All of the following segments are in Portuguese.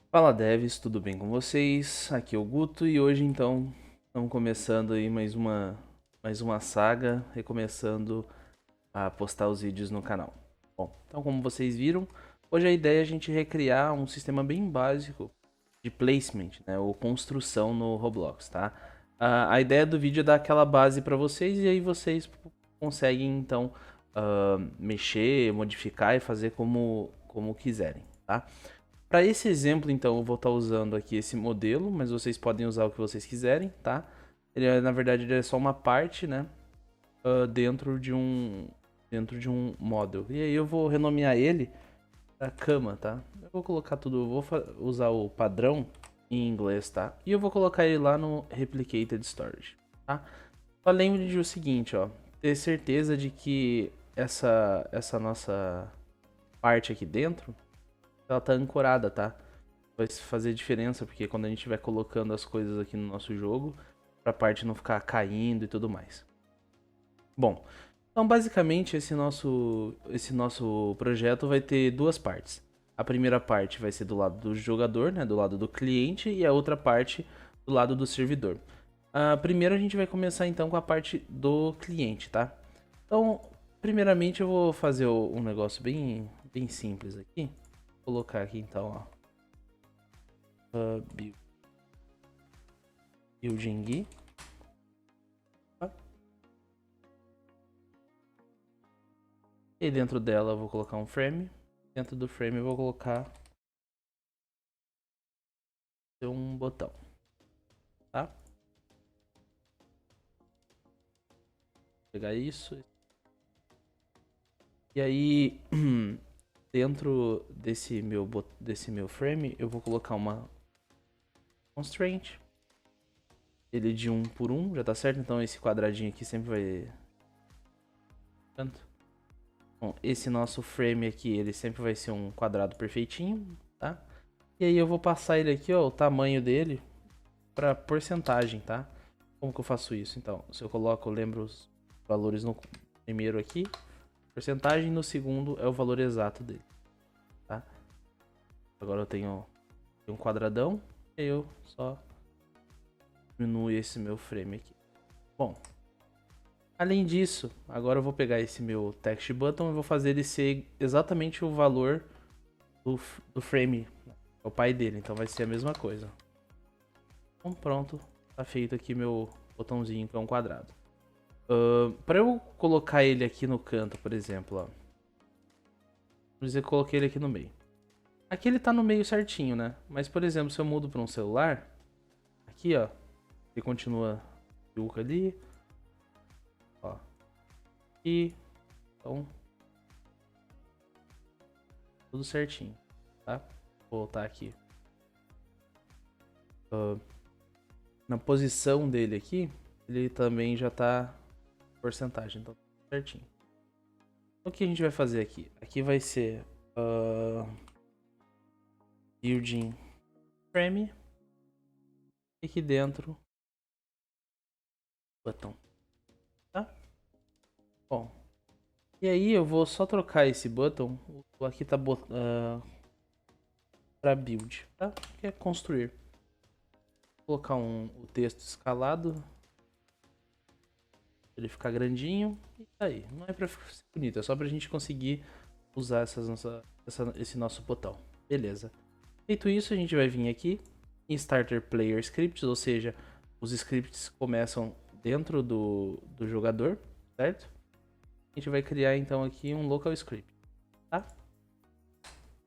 Fala devs, tudo bem com vocês? Aqui é o Guto e hoje então estamos começando aí mais uma saga, recomeçando a postar os vídeos no canal. Bom, então como vocês viram, hoje a ideia é a gente recriar um sistema bem básico de placement, né, ou construção no Roblox, tá? A ideia do vídeo é dar aquela base para vocês e aí vocês conseguem então mexer, modificar e fazer como quiserem, tá? Para esse exemplo, então, eu vou estar usando aqui esse modelo, mas vocês podem usar o que vocês quiserem, tá? Na verdade, ele é só uma parte, né? Dentro de um model. E aí eu vou renomear ele para cama, tá? Eu vou colocar tudo, eu vou usar o padrão em inglês, tá? E eu vou colocar ele lá no Replicated Storage, tá? Só lembre de o seguinte, ó. Ter certeza de que essa nossa parte aqui dentro ela tá ancorada, tá? Vai fazer diferença, porque quando a gente vai colocando as coisas aqui no nosso jogo, pra parte não ficar caindo e tudo mais. Bom, então basicamente esse nosso projeto vai ter duas partes. A primeira parte vai ser do lado do jogador, né, do lado do cliente, e a outra parte do lado do servidor. Primeiro a gente vai começar então com a parte do cliente, tá? Então, primeiramente eu vou fazer um negócio bem simples aqui. Vou colocar aqui então, ó, building. Tá? E dentro dela eu vou colocar um frame. Dentro do frame eu vou colocar um botão, tá? Vou pegar isso. E aí, dentro desse meu frame, eu vou colocar uma constraint. Ele de 1 por 1, já tá certo? Então esse quadradinho aqui sempre vai... Tanto. Bom, esse nosso frame aqui, ele sempre vai ser um quadrado perfeitinho, tá? E aí eu vou passar ele aqui, ó, o tamanho dele para porcentagem, tá? Como que eu faço isso? Então, se eu coloco, eu lembro os valores no primeiro aqui, porcentagem, no segundo é o valor exato dele, tá? Agora eu tenho um quadradão, e aí eu só diminuo esse meu frame aqui. Bom, além disso, agora eu vou pegar esse meu text button e vou fazer ele ser exatamente o valor do frame, é o pai dele, então vai ser a mesma coisa. Então pronto, tá feito aqui meu botãozinho que é um quadrado. Para eu colocar ele aqui no canto, por exemplo, ó. Vamos dizer que eu coloquei ele aqui no meio. Aqui ele tá no meio certinho, né? Mas, por exemplo, se eu mudo para um celular, aqui, ó, ele continua Yuka ali, ó. E então tudo certinho, tá? Vou voltar aqui. Na posição dele aqui, ele também já tá porcentagem, então tudo certinho. O que a gente vai fazer aqui? Aqui vai ser building frame e aqui dentro botão, tá? Bom, e aí eu vou só trocar esse button, aqui tá para build, tá? Que é construir. Vou colocar o texto escalado, pra ele ficar grandinho e tá aí. Não é para ficar bonito, é só pra gente conseguir usar esse nosso botão. Beleza. Feito isso, a gente vai vir aqui em Starter Player Scripts, ou seja, os scripts começam dentro do jogador, certo? A gente vai criar então aqui um local script, tá?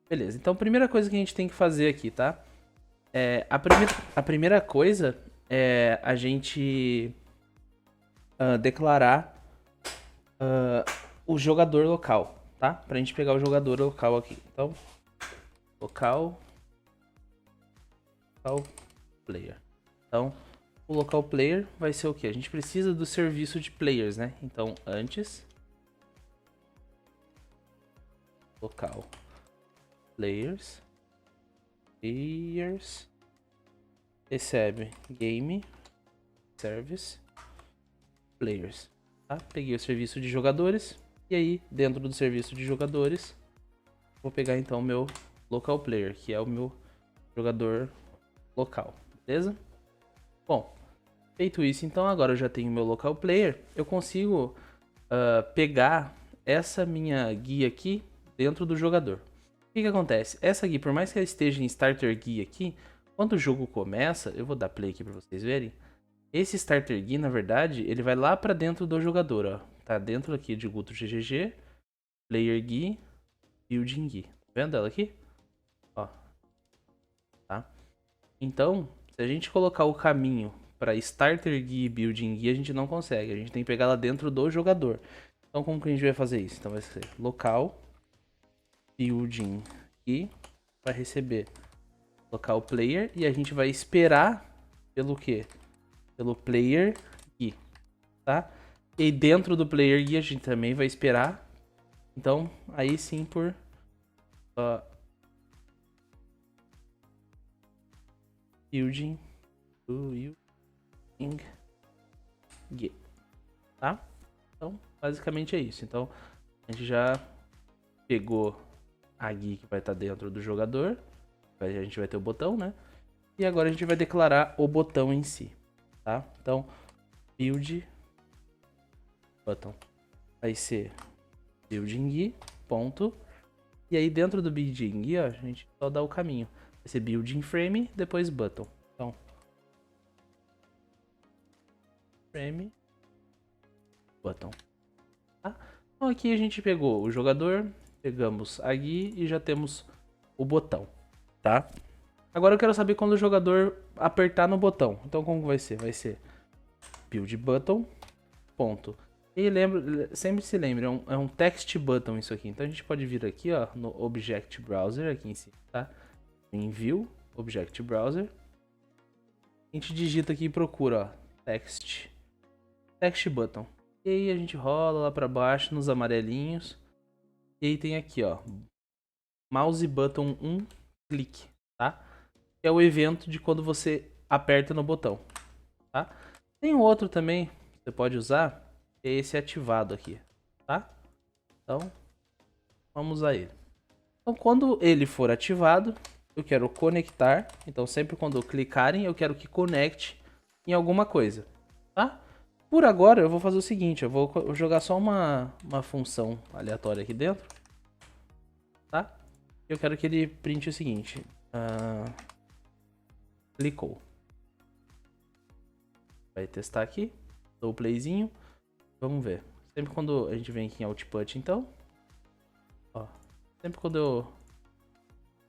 Beleza, então a primeira coisa que a gente tem que fazer aqui, tá? A primeira coisa é a gente declarar o jogador local, tá? Pra gente pegar o jogador local aqui. Então, local player. Então, o local player vai ser o que? A gente precisa do serviço de players, né? Então, antes local players recebe game service players, tá? Peguei o serviço de jogadores e aí dentro do serviço de jogadores vou pegar então o meu local player, que é o meu jogador local, beleza? Bom, feito isso, então agora eu já tenho meu local player, eu consigo pegar essa minha guia aqui dentro do jogador. O que acontece? Essa guia, por mais que ela esteja em Starter Guia aqui, quando o jogo começa, eu vou dar play aqui para vocês verem, esse Starter Guia, na verdade, ele vai lá para dentro do jogador, ó. Tá dentro aqui de Guto GGG, Player Guia, Building Guia. Tá vendo ela aqui? Ó. Tá? Então, se a gente colocar o caminho para Starter Guia e Building Guia, a gente não consegue. A gente tem que pegar lá dentro do jogador. Então, como que a gente vai fazer isso? Então, vai ser local, Building Guia, vai receber local player e a gente vai esperar pelo quê? Pelo player Guia, tá? E dentro do player Guia a gente também vai esperar. Então, aí sim por building Guia, tá? Então, basicamente é isso. Então, a gente já pegou a guia que vai estar dentro do jogador. A gente vai ter o botão, né? E agora a gente vai declarar o botão em si, tá? Então, build button vai ser building guia, ponto. E aí dentro do building guia, a gente só dá o caminho. Vai ser building frame, depois button. Então, frame, button. Tá? Então aqui a gente pegou o jogador, pegamos a guia e já temos o botão, tá? Agora eu quero saber quando o jogador apertar no botão. Então como vai ser? Vai ser build button, ponto. E lembra, sempre se lembre, é um text button isso aqui. Então a gente pode vir aqui, ó, no Object Browser, aqui em cima, tá? Em View, Object Browser. A gente digita aqui e procura, ó, text button. E aí a gente rola lá pra baixo nos amarelinhos. E aí tem aqui, ó, mouse button 1 clique, tá? Que é o evento de quando você aperta no botão, tá? Tem um outro também que você pode usar, que é esse ativado aqui, tá? Então, vamos a ele. Então, quando ele for ativado, eu quero conectar. Então, sempre quando clicarem, eu quero que conecte em alguma coisa, tá? Por agora, eu vou fazer o seguinte, eu vou jogar só uma função aleatória aqui dentro, tá? Eu quero que ele printe o seguinte, clicou. Vai testar aqui, dou o playzinho, vamos ver. Sempre quando a gente vem aqui em Output, então, ó, sempre quando eu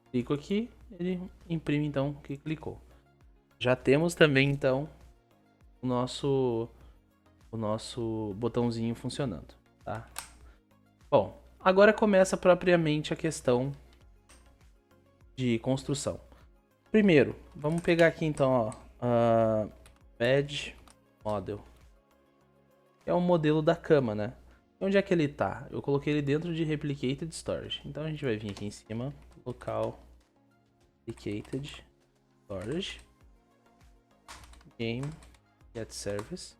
clico aqui, ele imprime então que clicou. Já temos também então o nosso botãozinho funcionando, tá? Bom, agora começa propriamente a questão de construção. Primeiro, vamos pegar aqui então, ó, Bed Model. É o modelo da cama, né? E onde é que ele tá? Eu coloquei ele dentro de Replicated Storage. Então a gente vai vir aqui em cima, local Replicated Storage, Game Get Service,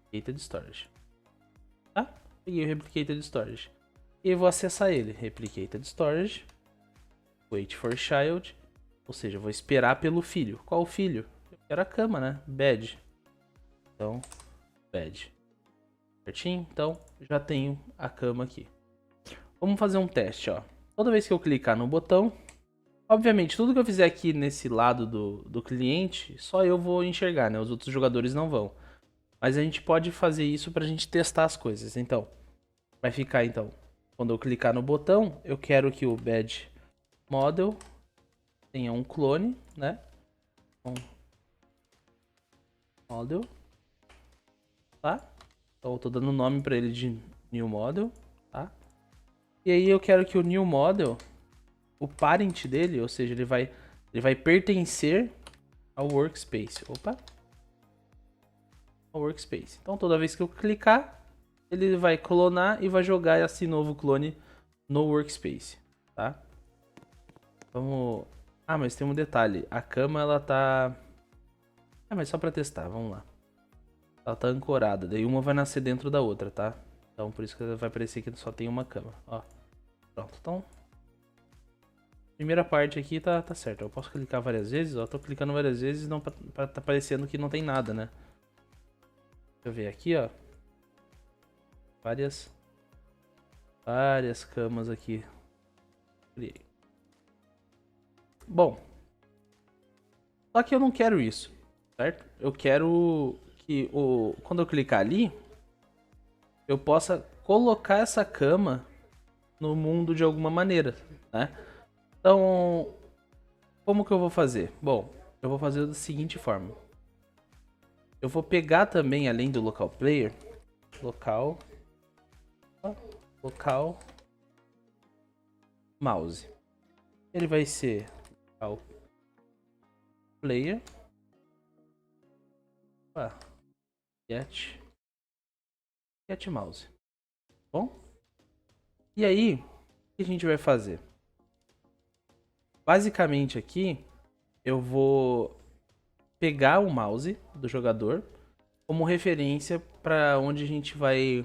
Replicated Storage. Tá? Peguei o Replicated Storage. E eu vou acessar ele. Replicated Storage, Wait for Child, ou seja, eu vou esperar pelo filho. Qual o filho? Eu quero a cama, né? Bed. Então, bed. Certinho? Então, já tenho a cama aqui. Vamos fazer um teste, ó. Toda vez que eu clicar no botão, obviamente, tudo que eu fizer aqui nesse lado do cliente, só eu vou enxergar, né? Os outros jogadores não vão. Mas a gente pode fazer isso pra gente testar as coisas. Então, vai ficar, então, quando eu clicar no botão, eu quero que o Bed Model tenha um clone, né? Um model, tá? Então eu tô dando nome para ele de New Model, tá? E aí eu quero que o New Model, o parent dele, ou seja, ele vai pertencer ao workspace. Opa! Ao workspace. Então toda vez que eu clicar, ele vai clonar e vai jogar esse novo clone no workspace, tá? Vamos... Ah, mas tem um detalhe. A cama, ela tá... Ah, mas só pra testar, vamos lá. Ela tá ancorada, daí uma vai nascer dentro da outra, tá? Então por isso que vai parecer que só tem uma cama, ó. Pronto, então... Primeira parte aqui tá certo. Eu posso clicar várias vezes, ó. Tô clicando várias vezes não tá parecendo que não tem nada, né? Deixa eu ver aqui, ó. Várias camas aqui. Criei. Bom. Só que eu não quero isso, certo? Eu quero que quando eu clicar ali, eu possa colocar essa cama no mundo de alguma maneira, né? Então, como que eu vou fazer? Bom, eu vou fazer da seguinte forma. Eu vou pegar também, além do local player, local mouse. Ele vai ser local player get mouse. Bom? E aí, o que a gente vai fazer? Basicamente aqui, eu vou pegar o mouse do jogador como referência para onde a gente vai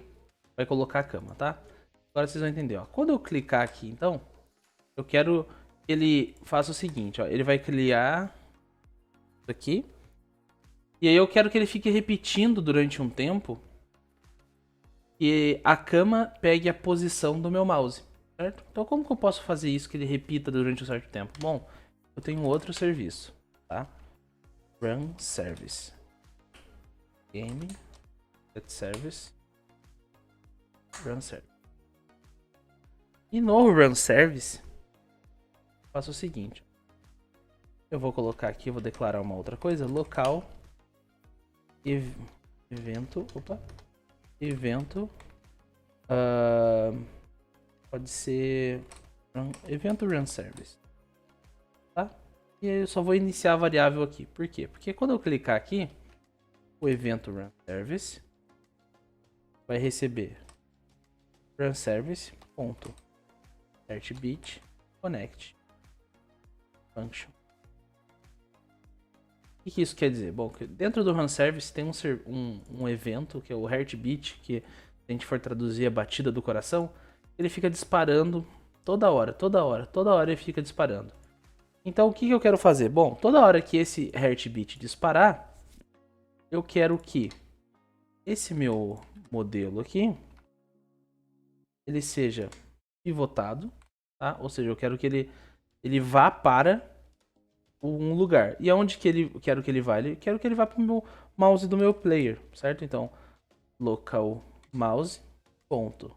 colocar a cama, tá? Agora vocês vão entender, ó. Quando eu clicar aqui, então, eu quero que ele faça o seguinte, ó. Ele vai criar isso aqui. E aí eu quero que ele fique repetindo durante um tempo que a cama pegue a posição do meu mouse, certo? Então como que eu posso fazer isso que ele repita durante um certo tempo? Bom, eu tenho outro serviço, tá? Run service. Game get service. Run service. E no run service, eu faço o seguinte. Eu vou colocar aqui, vou declarar uma outra coisa, local evento, pode ser evento run service, tá? E aí eu só vou iniciar a variável aqui. Por quê? Porque quando eu clicar aqui, o evento run service vai receber run service ponto heartbeat connect function. O que isso quer dizer? Bom, dentro do run service tem um evento que é o heartbeat, que se a gente for traduzir a batida do coração, ele fica disparando toda hora ele fica disparando. Então o que eu quero fazer? Bom, toda hora que esse heartbeat disparar, eu quero que esse meu modelo aqui, ele seja pivotado, tá? Ou seja, eu quero que ele vá para um lugar. E aonde que ele quero que ele vá? Quero que ele vá para o meu mouse do meu player, certo? Então, local mouse ponto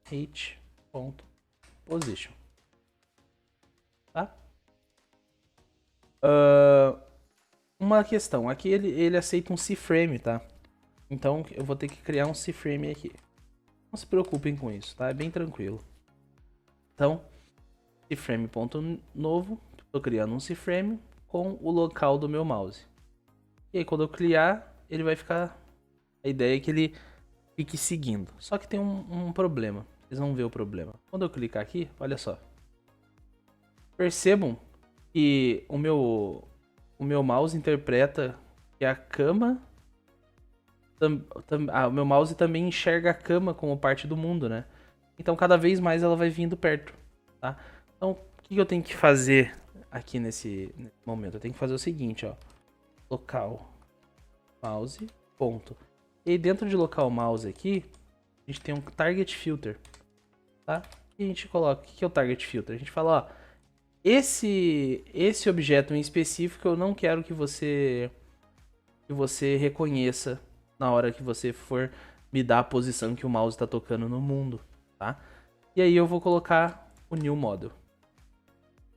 hit ponto position, tá? Uma questão, aqui ele aceita um C-frame, tá? Então eu vou ter que criar um C-frame aqui. Não se preocupem com isso, tá? É bem tranquilo. Então, C-frame ponto novo, estou criando um C-frame com o local do meu mouse. E aí quando eu criar, ele vai ficar... A ideia é que ele fique seguindo. Só que tem um problema. Vocês vão ver o problema. Quando eu clicar aqui, olha só. Percebam que o meu mouse interpreta que a cama... o meu mouse também enxerga a cama como parte do mundo, né? Então cada vez mais ela vai vindo perto, tá? Então o que eu tenho que fazer aqui nesse momento? Eu tenho que fazer o seguinte, ó. Local mouse, ponto. E dentro de local mouse aqui, a gente tem um target filter, tá? E a gente coloca, o que é o target filter? A gente fala, ó, esse objeto em específico eu não quero que você reconheça na hora que você for me dar a posição que o mouse está tocando no mundo, tá? E aí eu vou colocar o new model.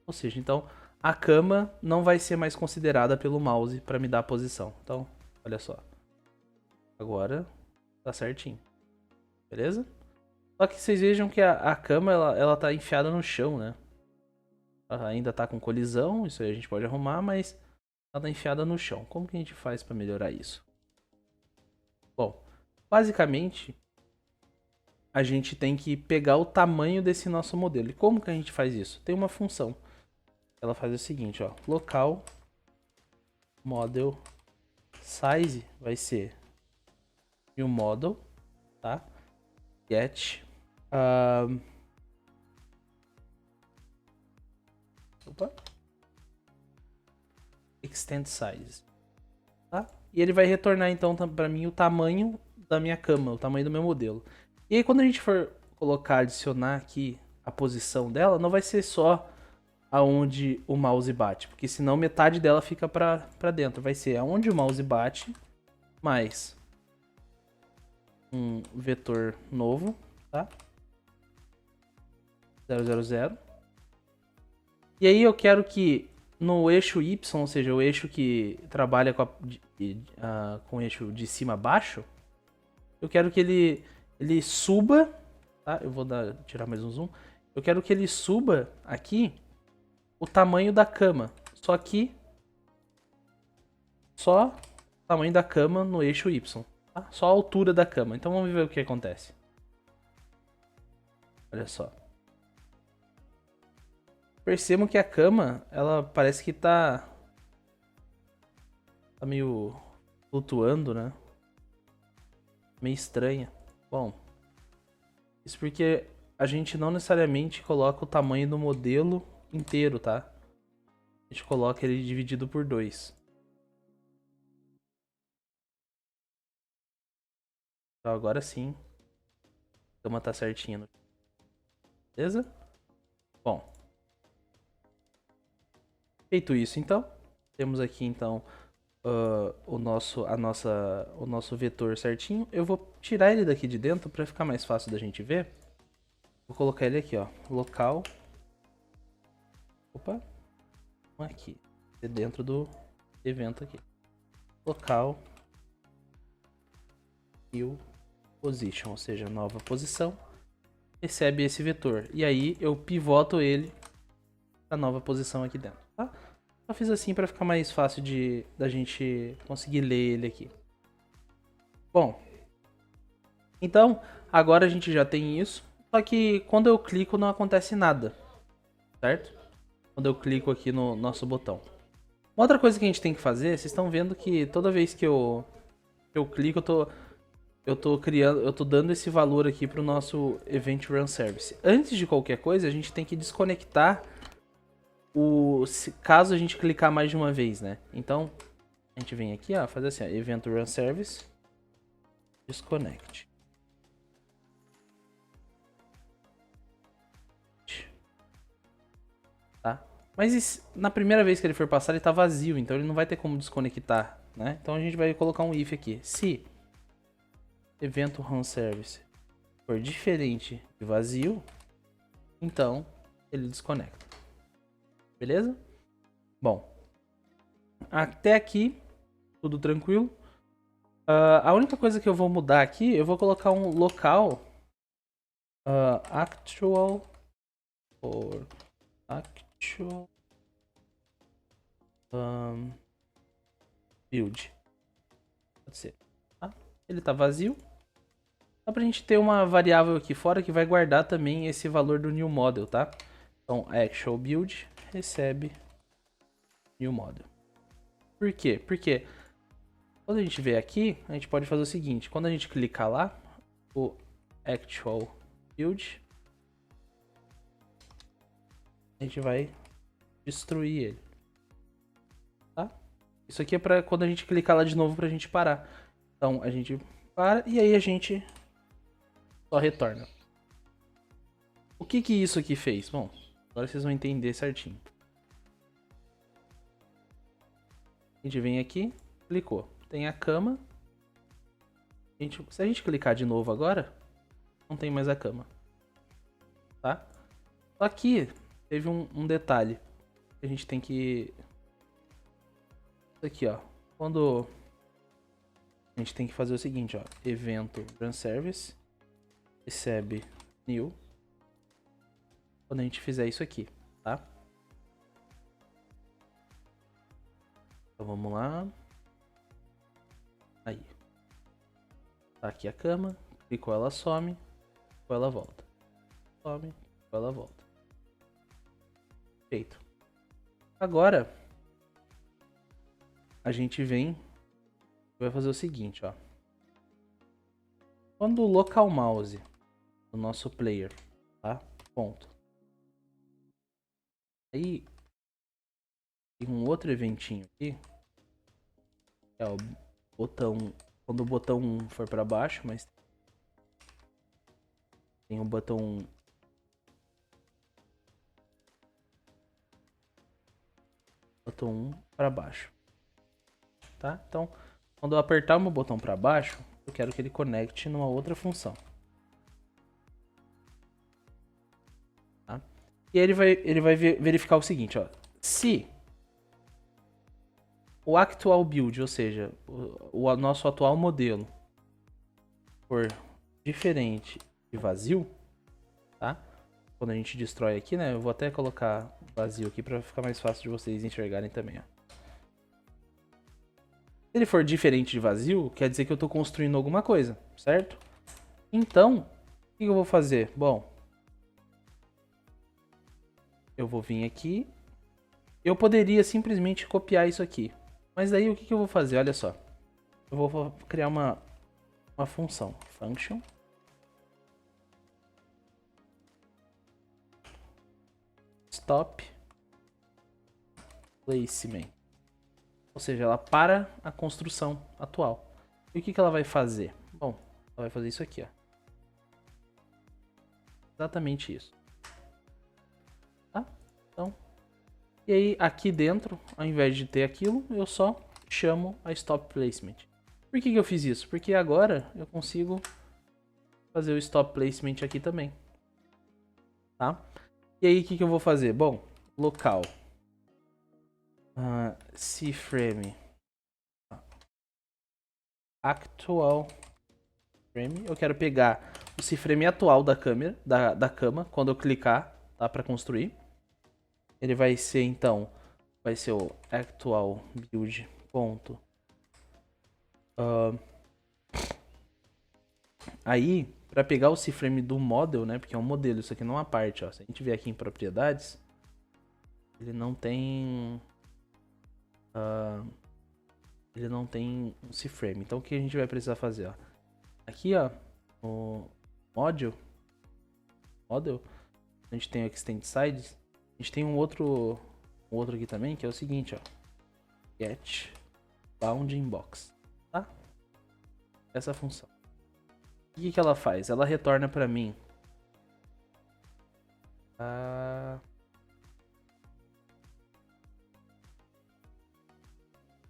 Ou seja, então a cama não vai ser mais considerada pelo mouse para me dar a posição. Então, olha só. Agora tá certinho. Beleza? Só que vocês vejam que a cama ela tá enfiada no chão, né? Ela ainda tá com colisão, isso aí a gente pode arrumar, mas ela tá enfiada no chão. Como que a gente faz para melhorar isso? Bom, basicamente a gente tem que pegar o tamanho desse nosso modelo. E como que a gente faz isso? Tem uma função. Ela faz o seguinte, ó, local model size vai ser new model, tá? Get Opa. Extend size. Tá? E ele vai retornar então para mim o tamanho da minha cama, o tamanho do meu modelo. E aí quando a gente for colocar, adicionar aqui a posição dela, não vai ser só aonde o mouse bate, porque senão metade dela fica para dentro. Vai ser aonde o mouse bate, mais um vetor novo, tá? 000. E aí eu quero que no eixo Y, ou seja, o eixo que trabalha com o eixo de cima a baixo, eu quero que ele suba, tá? Eu vou tirar mais um zoom. Eu quero que ele suba aqui o tamanho da cama. Só o tamanho da cama no eixo Y. Tá? Só a altura da cama. Então vamos ver o que acontece. Olha só. Percebam que a cama, ela parece que tá meio flutuando, né? Meio estranha. Bom, isso porque a gente não necessariamente coloca o tamanho do modelo inteiro, tá? A gente coloca ele dividido por 2. Então agora sim, a cama tá certinha. Beleza? Bom. Feito isso então, temos aqui então o nosso vetor certinho. Eu vou tirar ele daqui de dentro para ficar mais fácil da gente ver. Vou colocar ele aqui, ó, local. Opa, aqui, dentro do evento aqui. Local new position, ou seja, nova posição. Recebe esse vetor e aí eu pivoto ele para nova posição aqui dentro, tá? Só fiz assim para ficar mais fácil da gente conseguir ler ele aqui. Bom, então agora a gente já tem isso, só que quando eu clico não acontece nada, certo? Quando eu clico aqui no nosso botão. Uma outra coisa que a gente tem que fazer, vocês estão vendo que toda vez que eu clico eu tô dando esse valor aqui pro nosso Event Run Service. Antes de qualquer coisa, a gente tem que desconectar caso a gente clicar mais de uma vez, né? Então, a gente vem aqui, ó, fazer assim, ó, Event Run Service, Disconnect. Tá? Mas na primeira vez que ele for passar, ele tá vazio, então ele não vai ter como desconectar, né? Então a gente vai colocar um if aqui. Se Event Run Service for diferente de vazio, então ele desconecta. Beleza? Bom, até aqui tudo tranquilo. A única coisa que eu vou mudar aqui, eu vou colocar um local actual or actual build. Pode ser. Tá? Ele tá vazio. Dá pra gente ter uma variável aqui fora que vai guardar também esse valor do new model, tá? Então, actual build recebe new model. Por quê? Porque quando a gente vê aqui, a gente pode fazer o seguinte. Quando a gente clicar lá, o actual build, a gente vai destruir ele. Tá? Isso aqui é pra quando a gente clicar lá de novo pra gente parar. Então, a gente para e aí a gente só retorna. O que isso aqui fez? Bom, agora vocês vão entender certinho. A gente vem aqui, clicou. Tem a cama. Se a gente clicar de novo agora, não tem mais a cama. Tá? Só que teve um detalhe. A gente tem que... Isso aqui, ó. Quando... A gente tem que fazer o seguinte, ó. Evento Run Service. Recebe new. Quando a gente fizer isso aqui, tá? Então vamos lá. Aí. Tá aqui a cama. Clicou, ela some. Clicou, ela volta. Some. Clicou, ela volta. Feito. Agora, a gente vem... Vai fazer o seguinte, ó. Quando o local mouse do nosso player, tá? Ponto. Aí, tem um outro eventinho aqui. É o botão, quando o botão 1 for para baixo, mas tem o botão botão 1 para baixo, tá? Então, quando eu apertar o meu botão para baixo, eu quero que ele conecte numa outra função. Tá? E aí ele vai verificar o seguinte, ó. Se o actual build, ou seja, o nosso atual modelo for diferente de vazio, tá? Quando a gente destrói aqui, né? Eu vou até colocar vazio aqui para ficar mais fácil de vocês enxergarem também, ó. Se ele for diferente de vazio, quer dizer que eu estou construindo alguma coisa, certo? Então, o que eu vou fazer? Bom, eu vou vir aqui. Eu poderia simplesmente copiar isso aqui. Mas daí o que eu vou fazer? Olha só. Eu vou criar uma função. Function. Stop placement. Ou seja, ela para a construção atual. E o que ela vai fazer? Bom, ela vai fazer isso aqui, ó. Exatamente isso. Tá? Então, e aí aqui dentro, ao invés de ter aquilo, eu só chamo a stop placement. Por que eu fiz isso? Porque agora eu consigo fazer o stop placement aqui também. Tá? E aí o que eu vou fazer? Bom, local cFrame actual frame. Eu quero pegar o cFrame atual da câmera, da cama, quando eu clicar, tá, para construir. Ele vai ser então, vai ser o actual build ponto. Aí, para pegar o cFrame do model, né, porque é um modelo, isso aqui não é uma parte, ó. Se a gente vier aqui em propriedades, ele não tem ele não tem um cFrame. Então o que a gente vai precisar fazer, ó? Aqui, ó, o model, a gente tem o extend sides, a gente tem um outro aqui também, que é o seguinte, ó, get bounding box, tá? Essa função. O que ela faz? Ela retorna para mim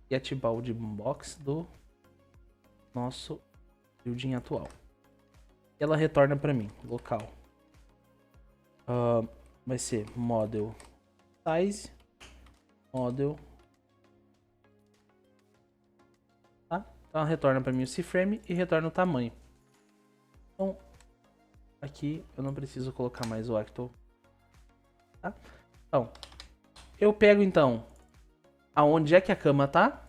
get bounding box do nosso building atual. E ela retorna para mim, local. Vai ser model size, model. Tá? Então ela retorna para mim o cFrame e retorna o tamanho. Então, aqui eu não preciso colocar mais o actual. Tá? Então, eu pego então aonde é que a cama tá,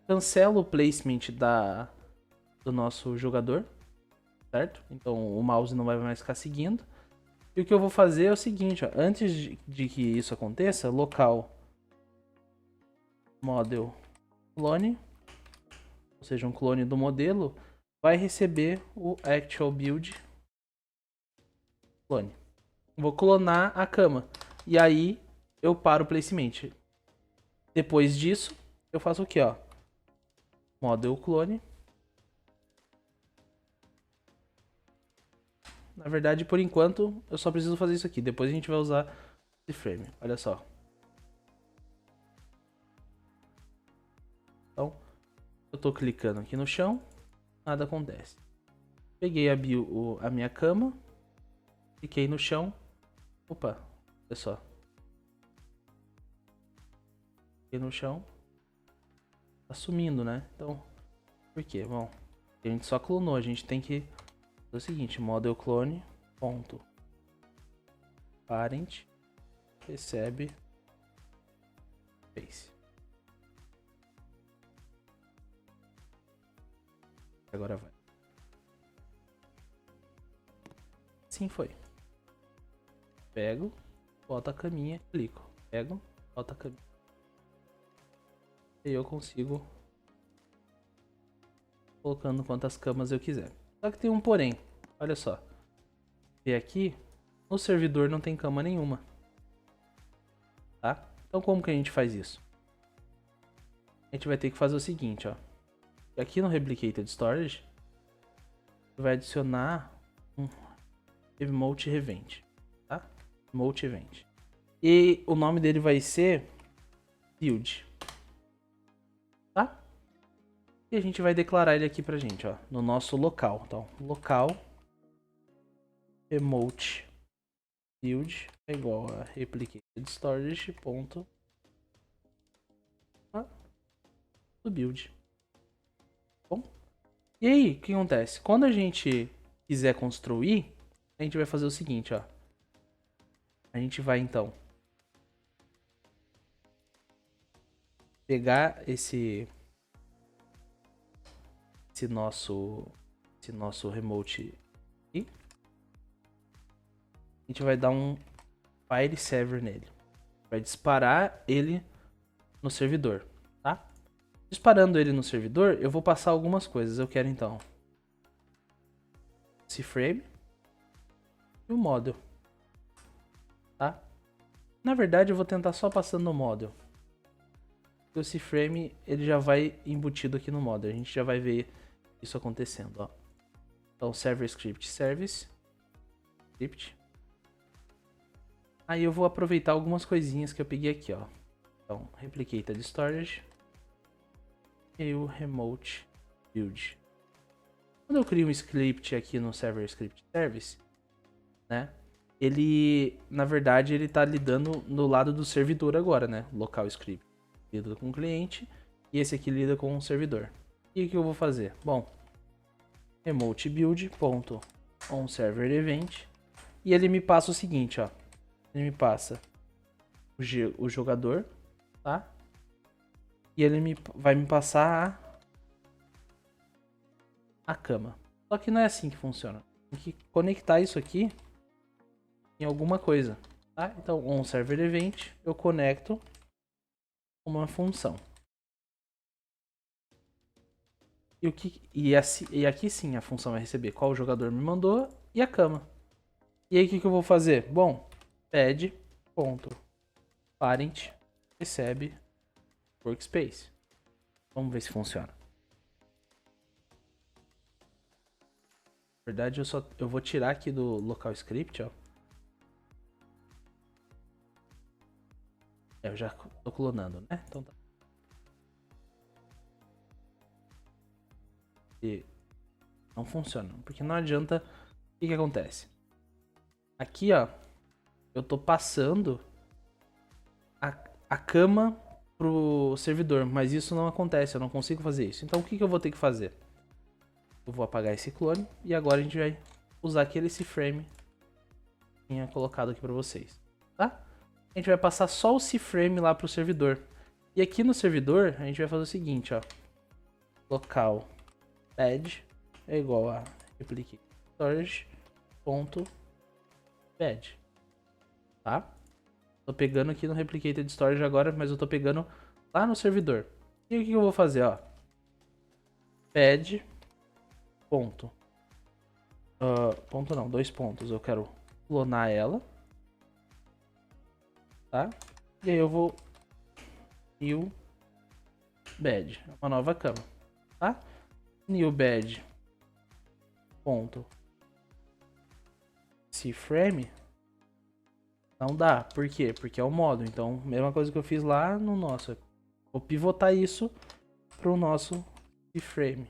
cancelo o placement do nosso jogador, certo? Então o mouse não vai mais ficar seguindo. E o que eu vou fazer é o seguinte, ó, antes de que isso aconteça, local model clone, ou seja, um clone do modelo, vai receber o actual build clone. Vou clonar a cama. E aí eu paro o placement. Depois disso, eu faço o que, ó? Model clone. Na verdade, por enquanto, eu só preciso fazer isso aqui. Depois a gente vai usar esse frame. Olha só. Então, eu tô clicando aqui no chão, nada acontece. Peguei a minha cama, cliquei no chão. Opa, olha só. Cliquei no chão. Tá sumindo, né? Então, por quê? Bom, a gente só clonou, a gente tem que fazer o seguinte, model clone, ponto, parent, recebe, face. Agora vai. Assim foi. Pego, boto a caminha, clico. Pego, boto a caminha. E eu consigo colocando quantas camas eu quiser. Só que tem um porém. Olha só. E aqui, no servidor não tem cama nenhuma. Tá? Então como que a gente faz isso? A gente vai ter que fazer o seguinte, ó. Aqui no Replicated Storage, vai adicionar um Emote Event, tá? Emote Event. E o nome dele vai ser Build, tá? E a gente vai declarar ele aqui pra gente, ó, no nosso local. Então, local Emote Build é igual a Replicated Storage ponto do build. Bom, e aí, o que acontece? Quando a gente quiser construir, a gente vai fazer o seguinte, ó. A gente vai, então, pegar esse nosso remote aqui. A gente vai dar um file server nele. Vai disparar ele no servidor, tá? Disparando ele no servidor, eu vou passar algumas coisas. Eu quero, então, CFrame e o model, tá? Na verdade, eu vou tentar só passando no model. O CFrame, ele já vai embutido aqui no model. A gente já vai ver isso acontecendo, ó. Então, server script service script. Aí eu vou aproveitar algumas coisinhas que eu peguei aqui, ó. Então, replicated storage e o remote build. Quando eu crio um script aqui no server script service, né? Ele, na verdade, ele tá lidando no lado do servidor agora, né? Local script lida com o cliente e esse aqui lida com o servidor. E o que eu vou fazer? Bom, remote build ponto on server event e ele me passa o seguinte, ó. Ele me passa o jogador, tá? E ele vai me passar a cama. Só que não é assim que funciona. Tem que conectar isso aqui em alguma coisa, tá? Então, on server event, eu conecto uma função. E aqui sim a função vai receber qual jogador me mandou e a cama. E aí o que eu vou fazer? Bom, pad.parent recebe workspace. Vamos ver se funciona. Na verdade, eu vou tirar aqui do local script, ó. Eu já tô clonando, né? Então tá. E não funciona, porque não adianta. O que acontece? Aqui, ó, eu tô passando a cama pro servidor, mas isso não acontece, eu não consigo fazer isso. Então o que eu vou ter que fazer? Eu vou apagar esse clone e agora a gente vai usar aquele CFrame que tinha colocado aqui para vocês, tá? A gente vai passar só o CFrame lá pro servidor. E aqui no servidor a gente vai fazer o seguinte, ó. Local pad é igual a replicate storage.pad, tá? Tô pegando aqui no replicated storage agora, mas eu tô pegando lá no servidor. E o que eu vou fazer, ó? Pad ponto. Ponto não, 2 pontos. Eu quero clonar ela, tá? E aí eu vou new bed, uma nova cama, tá? New bed ponto CFrame não dá, por quê? Porque é o modo. Então, mesma coisa que eu fiz lá no nosso. Vou pivotar isso pro nosso CFrame.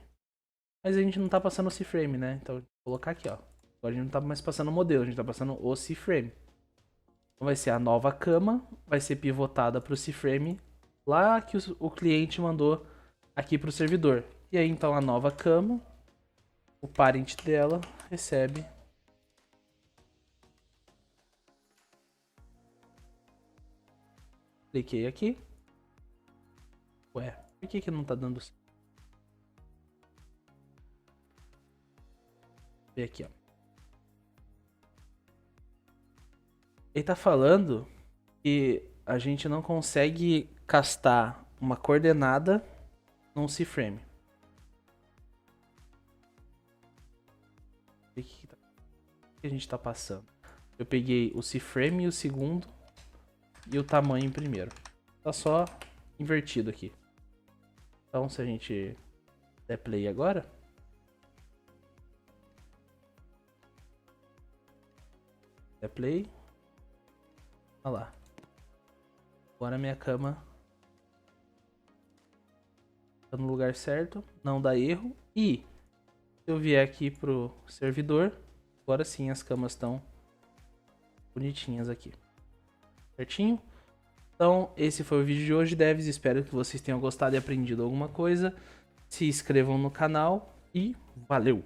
Mas a gente não tá passando o CFrame, né? Então, vou colocar aqui, ó. Agora a gente não tá mais passando o modelo, a gente tá passando o CFrame. Então vai ser a nova cama, vai ser pivotada pro CFrame lá que o cliente mandou aqui pro servidor. E aí, então, a nova cama, o parent dela, recebe cliquei aqui. Ué, por que não tá dando certo? Vê aqui, ó. Ele tá falando que a gente não consegue castar uma coordenada num CFrame. O que a gente tá passando? Eu peguei o CFrame e o segundo e o tamanho em primeiro. Tá só invertido aqui. Então, se a gente der play agora... Der play. Olha lá. Agora minha cama tá no lugar certo. Não dá erro. E se eu vier aqui pro servidor, agora sim as camas estão bonitinhas aqui. Certinho? Então, esse foi o vídeo de hoje, devs. Espero que vocês tenham gostado e aprendido alguma coisa. Se inscrevam no canal e valeu!